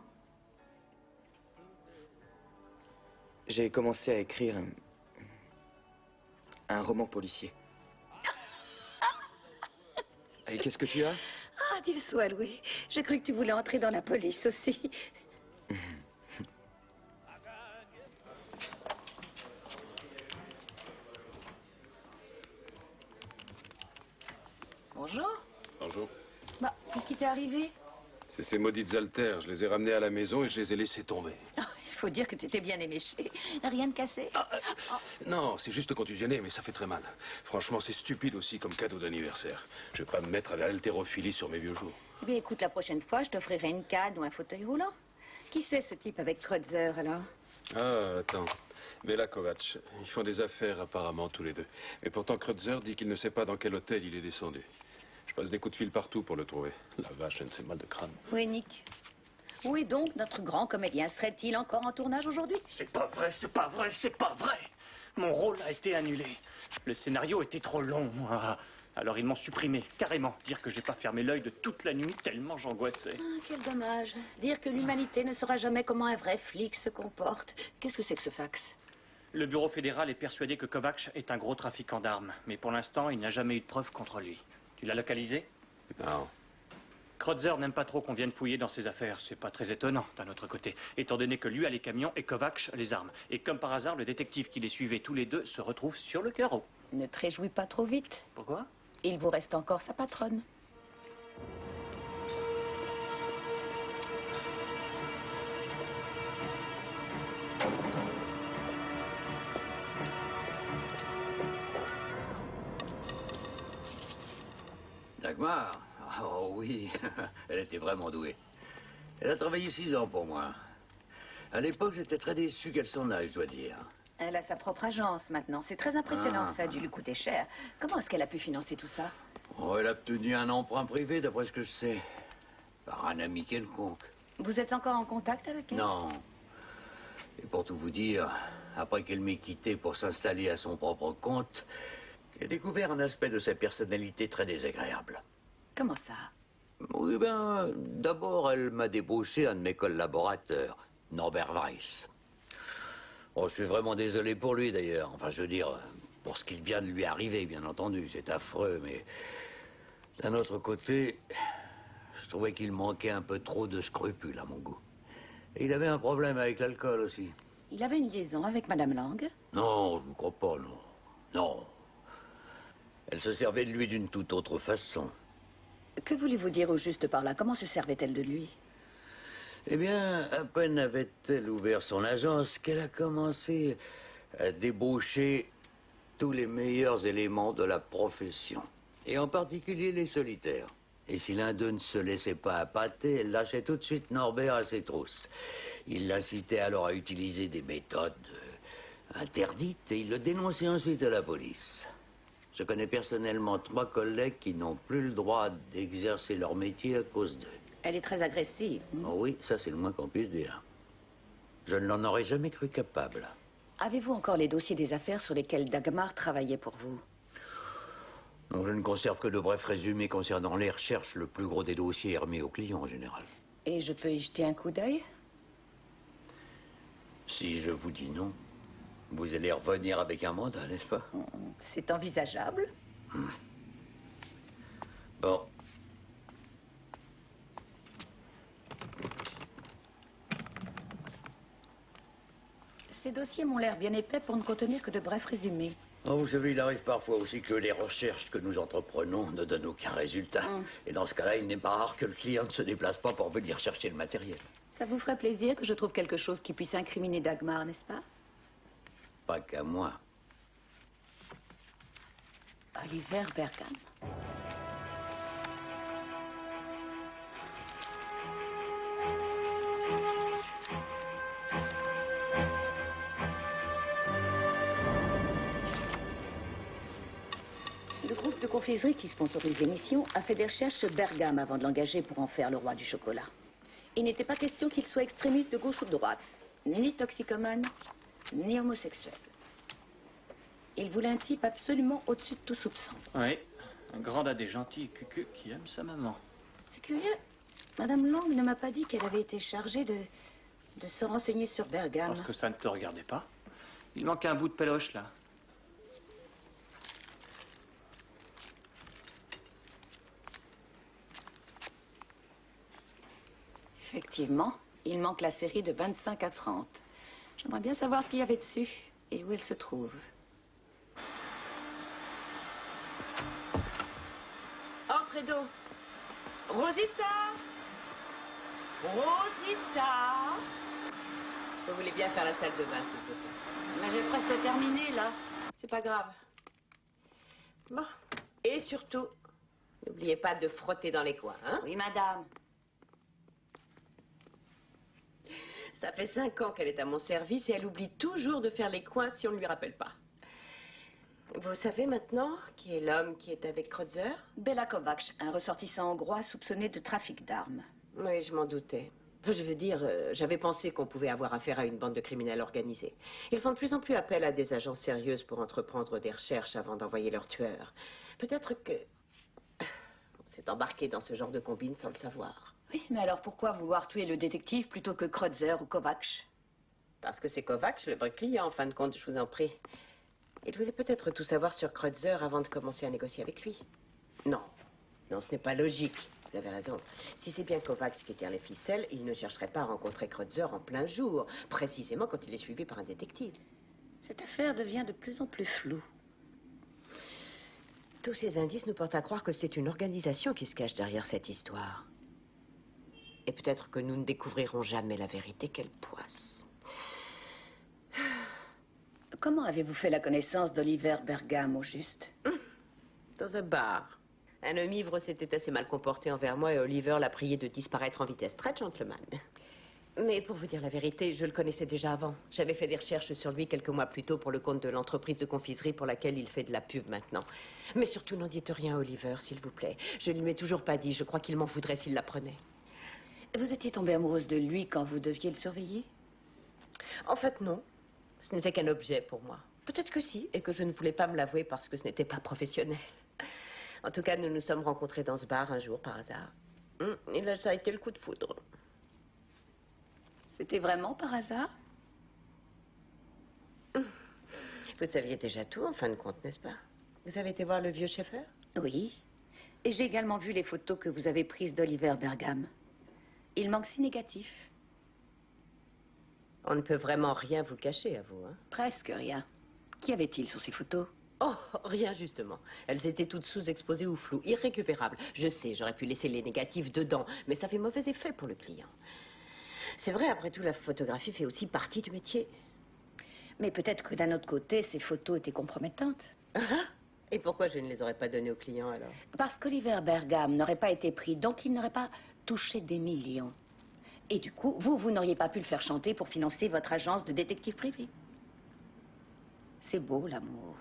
Speaker 1: J'ai commencé à écrire un roman policier. Et qu'est-ce que tu as?
Speaker 2: Ah, Dieu soit loué. J'ai cru que tu voulais entrer dans la police aussi. Bonjour.
Speaker 4: Bonjour.
Speaker 2: Bah, qu'est-ce qui t'est arrivé?
Speaker 4: C'est ces maudites haltères. Je les ai ramenés à la maison et je les ai laissés tomber.
Speaker 2: Oh, il faut dire que tu étais bien éméché. Rien de cassé?
Speaker 4: Non, c'est juste contusionné, mais ça fait très mal. Franchement, c'est stupide aussi comme cadeau d'anniversaire. Je vais pas me mettre à l'haltérophilie sur mes vieux jours.
Speaker 2: Eh bien, écoute, la prochaine fois, je t'offrirai une canne ou un fauteuil roulant. Qui c'est ce type avec Kreutzer, alors?
Speaker 4: Ah, attends. Béla Kovacs. Ils font des affaires apparemment tous les deux. Mais pourtant, Kreutzer dit qu'il ne sait pas dans quel hôtel il est descendu. Je passe des coups de fil partout pour le trouver. La vache, elle ne sait mal de crâne.
Speaker 2: Oui, Nick. Où est donc notre grand comédien? Serait-il encore en tournage aujourd'hui?
Speaker 3: C'est pas vrai, c'est pas vrai, c'est pas vrai. Mon rôle a été annulé. Le scénario était trop long. Alors ils m'ont supprimé, carrément. Dire que j'ai pas fermé l'œil de toute la nuit tellement j'angoissais.
Speaker 2: Ah, quel dommage. Dire que l'humanité ne saura jamais comment un vrai flic se comporte. Qu'est-ce que c'est que ce fax?
Speaker 3: Le bureau fédéral est persuadé que Kovacs est un gros trafiquant d'armes. Mais pour l'instant, il n'y a jamais eu de preuve contre lui. Tu l'as localisé?
Speaker 4: Non.
Speaker 3: Kreutzer n'aime pas trop qu'on vienne fouiller dans ses affaires. C'est pas très étonnant, d'un autre côté, étant donné que lui a les camions et Kovacs les armes. Et comme par hasard, le détective qui les suivait tous les deux se retrouve sur le carreau.
Speaker 2: Ne te réjouis pas trop vite.
Speaker 3: Pourquoi?
Speaker 2: Il vous reste encore sa patronne.
Speaker 11: Dagmar? Oh oui, elle était vraiment douée. Elle a travaillé 6 ans pour moi. À l'époque, j'étais très déçu qu'elle s'en aille, je dois dire.
Speaker 2: Elle a sa propre agence maintenant. C'est très impressionnant, ça a dû lui coûter cher. Comment est-ce qu'elle a pu financer tout ça?
Speaker 11: Oh, elle a obtenu un emprunt privé, d'après ce que je sais. Par un ami quelconque.
Speaker 2: Vous êtes encore en contact avec elle?
Speaker 11: Non. Et pour tout vous dire, après qu'elle m'ait quitté pour s'installer à son propre compte, j'ai découvert un aspect de sa personnalité très désagréable.
Speaker 2: Comment ça?
Speaker 11: Oui, ben, d'abord, elle m'a débauché un de mes collaborateurs, Norbert Weiss. Oh, je suis vraiment désolé pour lui, d'ailleurs. Enfin, je veux dire, pour ce qu'il vient de lui arriver, bien entendu. C'est affreux, mais... D'un autre côté, je trouvais qu'il manquait un peu trop de scrupules, à mon goût. Et il avait un problème avec l'alcool aussi.
Speaker 2: Il avait une liaison avec Madame Lang?
Speaker 11: Non, je ne crois pas, non. Non. Elle se servait de lui d'une toute autre façon.
Speaker 2: Que voulez-vous dire au juste par là? Comment se servait-elle de lui?
Speaker 11: Eh bien, à peine avait-elle ouvert son agence qu'elle a commencé à débaucher tous les meilleurs éléments de la profession. Et en particulier les solitaires. Et si l'un d'eux ne se laissait pas appâter, elle lâchait tout de suite Norbert à ses trousses. Il l'incitait alors à utiliser des méthodes interdites et il le dénonçait ensuite à la police. Je connais personnellement 3 collègues qui n'ont plus le droit d'exercer leur métier à cause d'eux.
Speaker 2: Elle est très agressive.
Speaker 11: Oh oui, ça c'est le moins qu'on puisse dire. Je ne l'en aurais jamais cru capable.
Speaker 2: Avez-vous encore les dossiers des affaires sur lesquels Dagmar travaillait pour vous?
Speaker 11: Non, je ne conserve que de brefs résumés concernant les recherches. Le plus gros des dossiers est remis aux clients en général.
Speaker 2: Et je peux y jeter un coup d'œil?
Speaker 11: Si je vous dis non, vous allez revenir avec un mandat, n'est-ce pas?
Speaker 2: C'est envisageable.
Speaker 11: Bon.
Speaker 2: Ces dossiers m'ont l'air bien épais pour ne contenir que de brefs résumés.
Speaker 11: Oh, vous savez, il arrive parfois aussi que les recherches que nous entreprenons ne donnent aucun résultat. Et dans ce cas-là, il n'est pas rare que le client ne se déplace pas pour venir chercher le matériel.
Speaker 2: Ça vous ferait plaisir que je trouve quelque chose qui puisse incriminer Dagmar, n'est-ce pas?
Speaker 11: Pas qu'à moi.
Speaker 2: Oliver Bergam. Le groupe de confiserie qui sponsorise l'émission a fait des recherches sur Bergam avant de l'engager pour en faire le roi du chocolat. Il n'était pas question qu'il soit extrémiste de gauche ou de droite, ni toxicomane, ni homosexuel. Il voulait un type absolument au-dessus de tout soupçon.
Speaker 3: Oui, un grand dadais gentil cucu qui aime sa maman.
Speaker 2: C'est curieux. Madame Lang ne m'a pas dit qu'elle avait été chargée de se renseigner sur Bergam.
Speaker 3: Parce que ça ne te regardait pas. Il manque un bout de péloche, là.
Speaker 2: Effectivement, il manque la série de 25 à 30. J'aimerais bien savoir ce qu'il y avait dessus et où elle se trouve.
Speaker 5: Entrez d'eau. Rosita! Rosita! Vous voulez bien faire la salle de bain, s'il vous plaît?
Speaker 2: Mais j'ai presque terminé, là.
Speaker 5: C'est pas grave. Bon. Et surtout, n'oubliez pas de frotter dans les coins, hein?
Speaker 2: Oui, madame.
Speaker 5: Ça fait 5 ans qu'elle est à mon service et elle oublie toujours de faire les coins si on ne lui rappelle pas. Vous savez maintenant qui est l'homme qui est avec Kreutzer?
Speaker 2: Bela Kovacs, un ressortissant hongrois soupçonné de trafic d'armes.
Speaker 5: Oui, je m'en doutais. Je veux dire, j'avais pensé qu'on pouvait avoir affaire à une bande de criminels organisés. Ils font de plus en plus appel à des agences sérieuses pour entreprendre des recherches avant d'envoyer leurs tueurs. Peut-être que... on s'est embarqué dans ce genre de combine sans le savoir.
Speaker 2: Oui, mais alors pourquoi vouloir tuer le détective plutôt que Kreutzer ou Kovacs?
Speaker 5: Parce que c'est Kovacs, le vrai client, en fin de compte, je vous en prie. Il voulait peut-être tout savoir sur Kreutzer avant de commencer à négocier avec lui. Non, non, ce n'est pas logique. Vous avez raison. Si c'est bien Kovacs qui tire les ficelles, il ne chercherait pas à rencontrer Kreutzer en plein jour, précisément quand il est suivi par un détective.
Speaker 2: Cette affaire devient de plus en plus floue.
Speaker 5: Tous ces indices nous portent à croire que c'est une organisation qui se cache derrière cette histoire. Et peut-être que nous ne découvrirons jamais la vérité. Quelle poisse.
Speaker 2: Comment avez-vous fait la connaissance d'Oliver Bergam, au juste?
Speaker 5: Dans un bar. Un homme ivre s'était assez mal comporté envers moi et Oliver l'a prié de disparaître en vitesse. Très gentleman. Mais pour vous dire la vérité, je le connaissais déjà avant. J'avais fait des recherches sur lui quelques mois plus tôt pour le compte de l'entreprise de confiserie pour laquelle il fait de la pub maintenant. Mais surtout, n'en dites rien à Oliver, s'il vous plaît. Je ne lui ai toujours pas dit. Je crois qu'il m'en voudrait s'il l'apprenait.
Speaker 2: Vous étiez tombée amoureuse de lui quand vous deviez le surveiller?
Speaker 5: En fait, non. Ce n'était qu'un objet pour moi. Peut-être que si, et que je ne voulais pas me l'avouer parce que ce n'était pas professionnel. En tout cas, nous nous sommes rencontrés dans ce bar un jour par hasard. Et là, ça a été le coup de foudre.
Speaker 2: C'était vraiment par hasard?
Speaker 5: Vous saviez déjà tout, en fin de compte, n'est-ce pas? Vous avez été voir le vieux Schaeffer?
Speaker 2: Oui. Et j'ai également vu les photos que vous avez prises d'Oliver Bergam. Il manque 6 négatifs.
Speaker 5: On ne peut vraiment rien vous cacher à vous, hein?
Speaker 2: Presque rien. Qu'y avait-il sur ces photos?
Speaker 5: Oh, rien justement. Elles étaient toutes sous-exposées ou floues, irrécupérables. Je sais, j'aurais pu laisser les négatifs dedans, mais ça fait mauvais effet pour le client. C'est vrai, après tout, la photographie fait aussi partie du métier.
Speaker 2: Mais peut-être que d'un autre côté, ces photos étaient compromettantes.
Speaker 5: Et pourquoi je ne les aurais pas données au client alors?
Speaker 2: Parce qu'Oliver Bergam n'aurait pas été pris, donc il n'aurait pas touché des millions. Et du coup, vous n'auriez pas pu le faire chanter pour financer votre agence de détective privé. C'est beau, l'amour.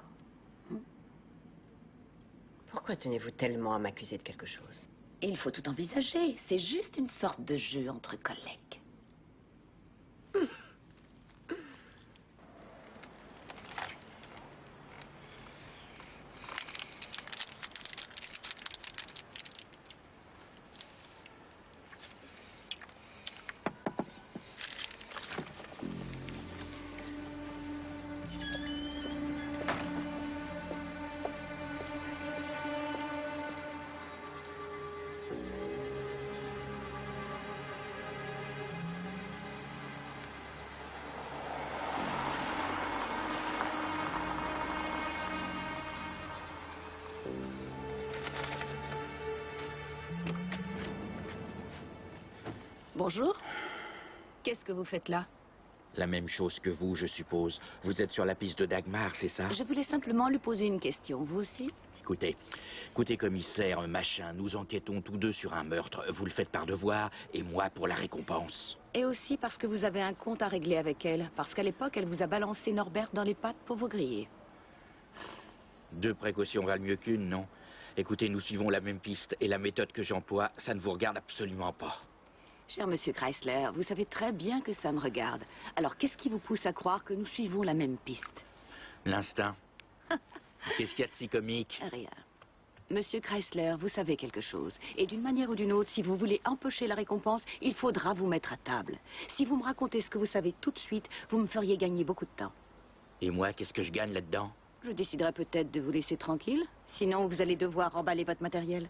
Speaker 5: Pourquoi tenez-vous tellement à m'accuser de quelque chose?
Speaker 2: Et il faut tout envisager. C'est juste une sorte de jeu entre collègues. Bonjour. Qu'est-ce que vous faites là?
Speaker 8: La même chose que vous, je suppose. Vous êtes sur la piste de Dagmar, c'est ça?
Speaker 2: Je voulais simplement lui poser une question. Vous aussi?
Speaker 8: Écoutez, commissaire, machin, nous enquêtons tous deux sur un meurtre. Vous le faites par devoir, et moi pour la récompense.
Speaker 2: Et aussi parce que vous avez un compte à régler avec elle. Parce qu'à l'époque, elle vous a balancé Norbert dans les pattes pour vous griller.
Speaker 8: 2 précautions valent mieux qu'une, non? Écoutez, nous suivons la même piste, et la méthode que j'emploie, ça ne vous regarde absolument pas.
Speaker 2: Cher monsieur Chrysler, vous savez très bien que ça me regarde. Alors, qu'est-ce qui vous pousse à croire que nous suivons la même piste?
Speaker 8: L'instinct. Qu'est-ce qu'il y a de si comique?
Speaker 2: Rien. Monsieur Chrysler, vous savez quelque chose. Et d'une manière ou d'une autre, si vous voulez empocher la récompense, il faudra vous mettre à table. Si vous me racontez ce que vous savez tout de suite, vous me feriez gagner beaucoup de temps.
Speaker 8: Et moi, qu'est-ce que je gagne là-dedans?
Speaker 2: Je déciderai peut-être de vous laisser tranquille. Sinon, vous allez devoir emballer votre matériel.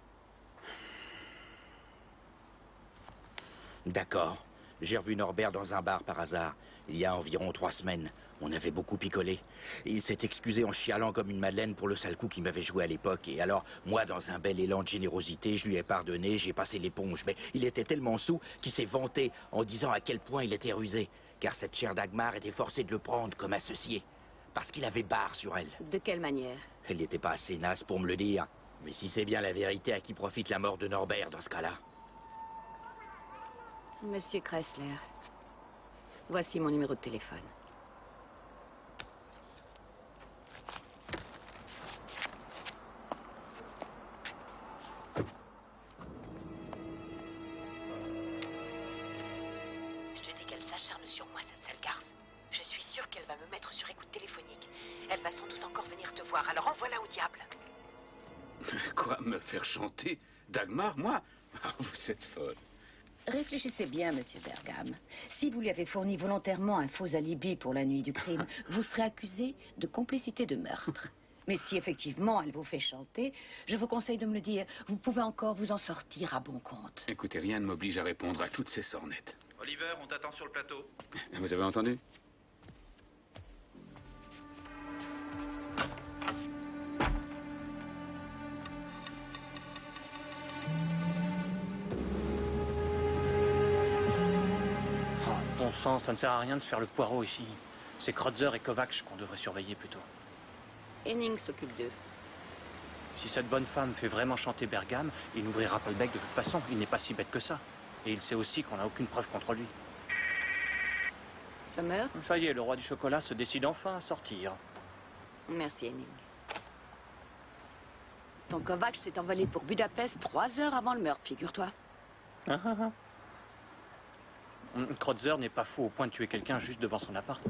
Speaker 8: D'accord. J'ai revu Norbert dans un bar par hasard, il y a environ 3 semaines. On avait beaucoup picolé. Il s'est excusé en chialant comme une madeleine pour le sale coup qu'il m'avait joué à l'époque. Et alors, moi, dans un bel élan de générosité, je lui ai pardonné, j'ai passé l'éponge. Mais il était tellement saoul qu'il s'est vanté en disant à quel point il était rusé. Car cette chère Dagmar était forcée de le prendre comme associé. Parce qu'il avait barre sur elle.
Speaker 2: De quelle manière?
Speaker 8: Elle n'était pas assez naze pour me le dire. Mais si c'est bien la vérité, à qui profite la mort de Norbert dans ce cas-là?
Speaker 2: Monsieur Chrysler, voici mon numéro de téléphone.
Speaker 5: Je te dis qu'elle s'acharne sur moi, cette sale garce. Je suis sûre qu'elle va me mettre sur écoute téléphonique. Elle va sans doute encore venir te voir, alors envoie-la au diable.
Speaker 6: Quoi, me faire chanter? Dagmar, moi? Vous êtes folle.
Speaker 2: Réfléchissez bien, monsieur Bergam. Si vous lui avez fourni volontairement un faux alibi pour la nuit du crime, vous serez accusé de complicité de meurtre. Mais si effectivement elle vous fait chanter, je vous conseille de me le dire. Vous pouvez encore vous en sortir à bon compte.
Speaker 6: Écoutez, rien ne m'oblige à répondre à toutes ces sornettes.
Speaker 12: Oliver, on t'attend sur le plateau.
Speaker 6: Vous avez entendu?
Speaker 3: Bon sang, ça ne sert à rien de faire le poireau ici. C'est Kreutzer et Kovacs qu'on devrait surveiller plutôt.
Speaker 2: Henning s'occupe d'eux.
Speaker 3: Si cette bonne femme fait vraiment chanter Bergam, il n'ouvrira pas le bec de toute façon. Il n'est pas si bête que ça. Et il sait aussi qu'on n'a aucune preuve contre lui.
Speaker 2: Summer?
Speaker 3: Ça y est, le roi du chocolat se décide enfin à sortir.
Speaker 2: Merci, Henning. Ton Kovacs s'est envolé pour Budapest 3 heures avant le meurtre, figure-toi.
Speaker 3: Kreutzer n'est pas fou au point de tuer quelqu'un juste devant son appart.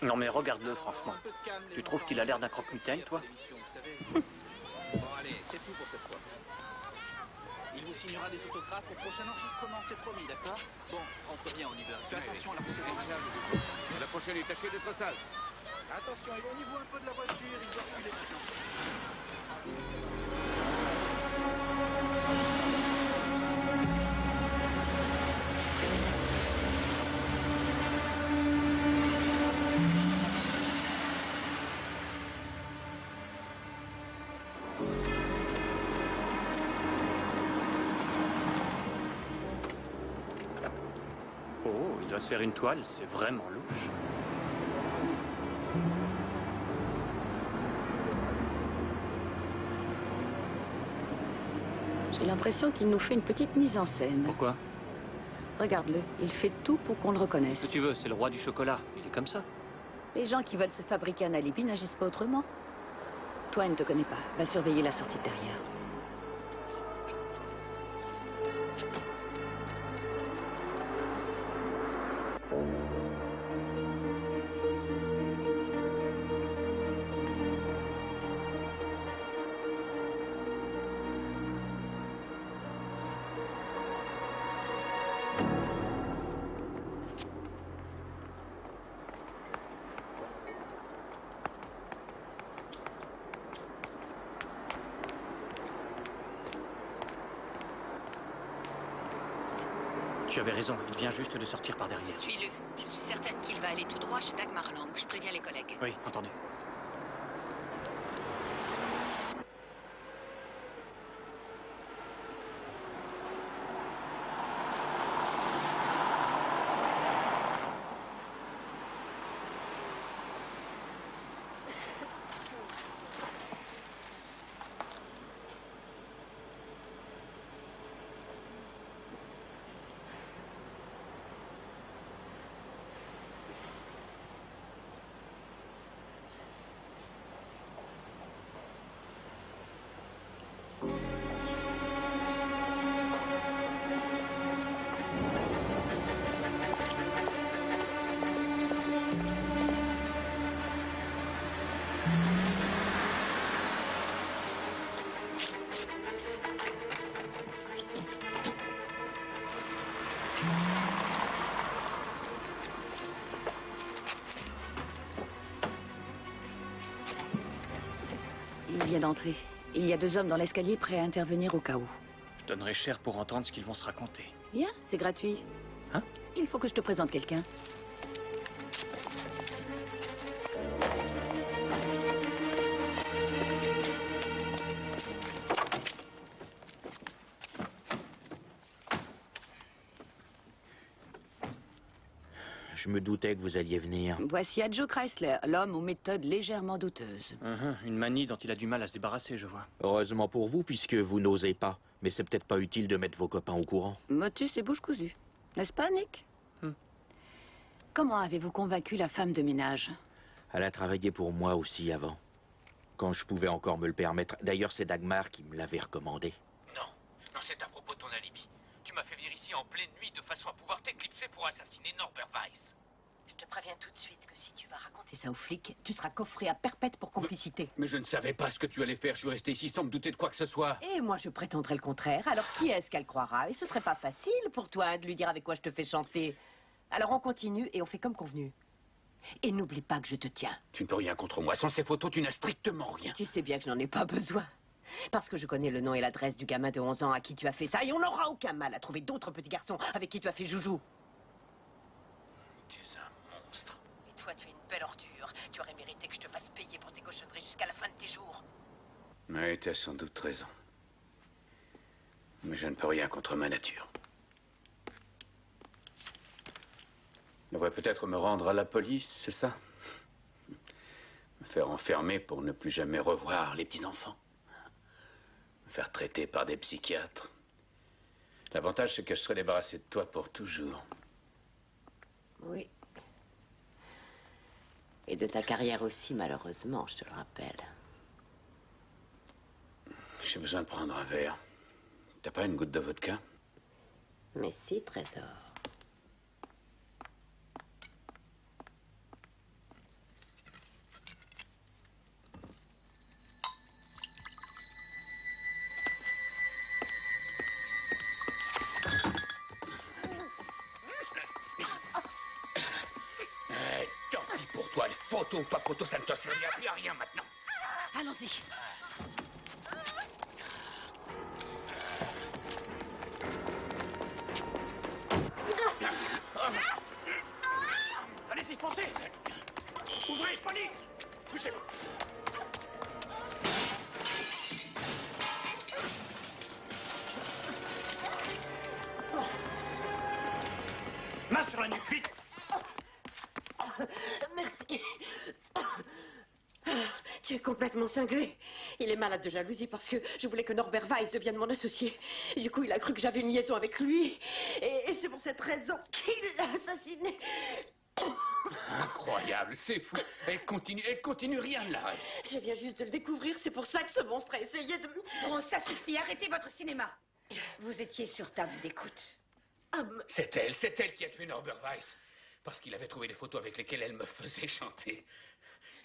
Speaker 3: Non mais regarde-le, franchement.
Speaker 9: Un peu de calme, les
Speaker 3: Tu trouves
Speaker 9: enfants.
Speaker 3: qu'il a l'air d'un croque-mitaine, toi?
Speaker 9: L'émission, vous savez. Bon, allez, c'est tout pour cette fois. Il vous signera des autographes au prochain enregistrement, c'est promis, d'accord? Bon, rentre bien, Oliver. Fais attention à la photo
Speaker 4: La prochaine est tâchez d'être sale.
Speaker 9: Attention, éloignez-vous un peu de la voiture, il doit reculer maintenant.
Speaker 3: Oh, il doit se faire une toile, c'est vraiment louche.
Speaker 2: J'ai l'impression qu'il nous fait une petite mise en scène.
Speaker 3: Pourquoi?
Speaker 2: Regarde-le, il fait tout pour qu'on le reconnaisse.
Speaker 3: Qu'est-ce que tu veux, c'est le roi du chocolat. Il est comme ça.
Speaker 2: Les gens qui veulent se fabriquer un alibi n'agissent pas autrement. Toi, il ne te connaît pas. Va surveiller la sortie de derrière.
Speaker 3: Tu avais raison, il vient juste de sortir par derrière.
Speaker 2: Suis-le. Je suis certaine qu'il va aller tout droit chez Dagmar Lang. Je préviens les collègues.
Speaker 3: Oui, entendu.
Speaker 2: Il vient d'entrer. Il y a 2 hommes dans l'escalier prêts à intervenir au cas où.
Speaker 3: Je donnerais cher pour entendre ce qu'ils vont se raconter.
Speaker 2: Viens, c'est gratuit.
Speaker 3: Hein?
Speaker 2: Il faut que je te présente quelqu'un.
Speaker 8: Je me doutais que vous alliez venir.
Speaker 2: Voici Adjo Chrysler, l'homme aux méthodes légèrement douteuses.
Speaker 3: Une manie dont il a du mal à se débarrasser, je vois.
Speaker 8: Heureusement pour vous, puisque vous n'osez pas. Mais c'est peut-être pas utile de mettre vos copains au courant.
Speaker 2: Motus et bouche cousue. N'est-ce pas, Nick? Comment avez-vous convaincu la femme de ménage?
Speaker 8: Elle a travaillé pour moi aussi avant. Quand je pouvais encore me le permettre. D'ailleurs, c'est Dagmar qui me l'avait recommandé.
Speaker 13: Non, c'est à propos de ton alibi. Tu m'as fait venir ici en pleine nuit de façon à pouvoir t'éclipser pour assassiner Norbert Weiss.
Speaker 5: Je te préviens tout de suite que si tu vas raconter ça aux flics, tu seras coffré à perpète pour complicité.
Speaker 4: Mais je ne savais pas ce que tu allais faire. Je suis resté ici sans me douter de quoi que ce soit.
Speaker 5: Et moi, je prétendrai le contraire. Alors, qui est-ce qu'elle croira? Et ce serait pas facile pour toi de lui dire avec quoi je te fais chanter. Alors, on continue et on fait comme convenu. Et n'oublie pas que je te tiens.
Speaker 4: Tu ne peux rien contre moi. Sans ces photos, tu n'as strictement rien.
Speaker 5: Tu sais bien que je n'en ai pas besoin. Parce que je connais le nom et l'adresse du gamin de 11 ans à qui tu as fait ça. Et on n'aura aucun mal à trouver d'autres petits garçons avec qui tu as fait joujou.
Speaker 13: Tu es un monstre.
Speaker 5: Et toi, tu es une belle ordure. Tu aurais mérité que je te fasse payer pour tes cochonneries jusqu'à la fin de tes jours.
Speaker 6: Oui, tu as sans doute raison. Mais je ne peux rien contre ma nature. Je devrais peut-être me rendre à la police, c'est ça? Me faire enfermer pour ne plus jamais revoir les petits-enfants. Me faire traiter par des psychiatres. L'avantage, c'est que je serai débarrassé de toi pour toujours.
Speaker 5: Oui. Et de ta carrière aussi, malheureusement, je te le rappelle.
Speaker 6: J'ai besoin de prendre un verre. T'as pas une goutte de vodka?
Speaker 5: Mais si, trésor.
Speaker 13: Proto ou pas proto, ça ne te servira plus à rien maintenant.
Speaker 2: Allons-y.
Speaker 3: Allez-y, foncez! Ouvrez, police! Poussez-vous! Main sur la nuque, vite!
Speaker 5: Merci. Tu es complètement cinglé. Il est malade de jalousie parce que je voulais que Norbert Weiss devienne mon associé. Et du coup, il a cru que j'avais une liaison avec lui. Et c'est pour cette raison qu'il l'a assassiné.
Speaker 13: Incroyable, c'est fou. Elle continue, rien ne l'arrête.
Speaker 5: Je viens juste de le découvrir, c'est pour ça que ce monstre a essayé de...
Speaker 2: Bon, ça suffit, arrêtez votre cinéma. Vous étiez sur table d'écoute.
Speaker 13: C'est elle qui a tué Norbert Weiss. Parce qu'il avait trouvé les photos avec lesquelles elle me faisait chanter.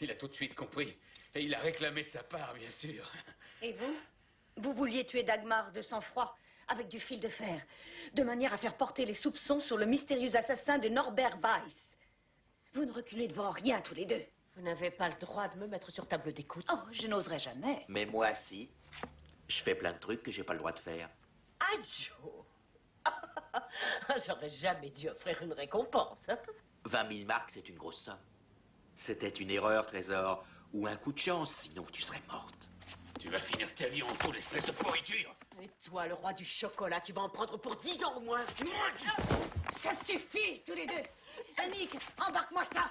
Speaker 13: Il a tout de suite compris. Et il a réclamé sa part, bien sûr.
Speaker 2: Et vous? Vous vouliez tuer Dagmar de sang-froid, avec du fil de fer, de manière à faire porter les soupçons sur le mystérieux assassin de Norbert Weiss. Vous ne reculez devant rien, tous les deux.
Speaker 5: Vous n'avez pas le droit de me mettre sur table d'écoute.
Speaker 2: Oh, je n'oserais jamais.
Speaker 8: Mais moi, si. Je fais plein de trucs que j'ai pas le droit de faire.
Speaker 5: Ah, Joe! J'aurais jamais dû offrir une récompense.
Speaker 8: 20 000 marks, c'est une grosse somme. C'était une erreur, Trésor, ou un coup de chance, sinon tu serais morte.
Speaker 13: Tu vas finir ta vie en dessous d'espèce de pourriture.
Speaker 5: Et toi, le roi du chocolat, tu vas en prendre pour 10 ans au moins.
Speaker 2: Ça suffit, tous les deux. Annick, embarque-moi ça.